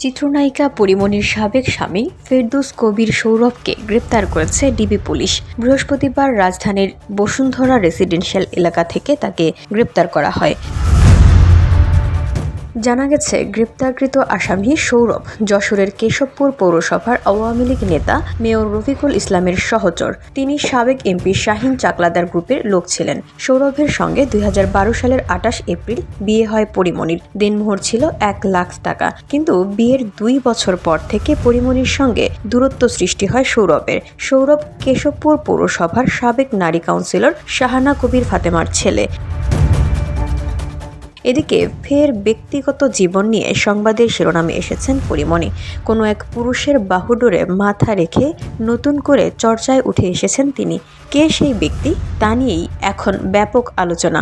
চিত্রনায়িকা পরীমনির সাবেক স্বামী ফেরদৌস কবির সৌরভকে গ্রেপ্তার করেছে ডিবি পুলিশ। বৃহস্পতিবার রাজধানীর বসুন্ধরা রেসিডেন্সিয়াল এলাকা থেকে তাকে গ্রেপ্তার করা হয়। জানা গেছে, গ্রেপ্তারকৃত আসামি সৌরভ যশোরের কেশবপুর পৌরসভার আওয়ামী লীগ নেতা মেয়র রফিকুল ইসলামের সহচর। তিনি সাবেক এমপি শাহীন চাকলাদার গ্রুপের লোক ছিলেন। সৌরভের সঙ্গে ২০১২ সালের ২৮ এপ্রিল বিয়ে হয় পরীমনির। দেনমোহর ছিল ১ লাখ টাকা। কিন্তু বিয়ের ২ বছর পর থেকে পরীমনির সঙ্গে দূরত্ব সৃষ্টি হয় সৌরভের। সৌরভ কেশবপুর পৌরসভার সাবেক নারী কাউন্সিলর শাহানা কবির ফাতেমার ছেলে। এদিকে ফের ব্যক্তিগত জীবন নিয়ে সংবাদের শিরোনামে এসেছেন পরীমনি। কোনো এক পুরুষের বাহুডোরে মাথা রেখে নতুন করে চর্চায় উঠে এসেছেন তিনি। কে সেই ব্যক্তি, তা নিয়েই এখন ব্যাপক আলোচনা।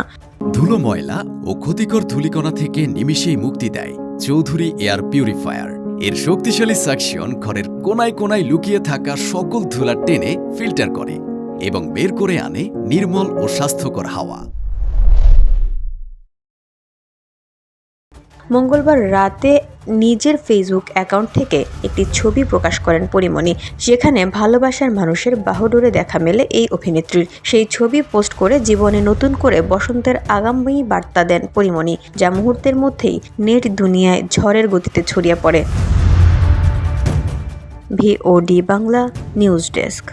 ধুলো, ময়লা ও ক্ষতিকর ধূলিকণা থেকে নিমিষেই মুক্তি দেয় চৌধুরী এয়ার পিউরিফায়ার। এর শক্তিশালী সাকশন ঘরের কোনায় কোনায় লুকিয়ে থাকা সকল ধুলা টেনে ফিল্টার করে এবং বের করে আনে নির্মল ও স্বাস্থ্যকর হাওয়া। মঙ্গলবার রাতে নিজের ফেসবুক অ্যাকাউন্ট থেকে একটি ছবি প্রকাশ করেন পরীমনি, যেখানে ভালোবাসার মানুষের বাহুডোরে দেখা মেলে এই অভিনেত্রীর। সেই ছবি পোস্ট করে জীবনে নতুন করে বসন্তের আগামী বার্তা দেন পরীমনি, যা মুহূর্তের মধ্যেই নেট দুনিয়ায় ঝড়ের গতিতে ছড়িয়ে পড়ে। VOD Bangla news desk.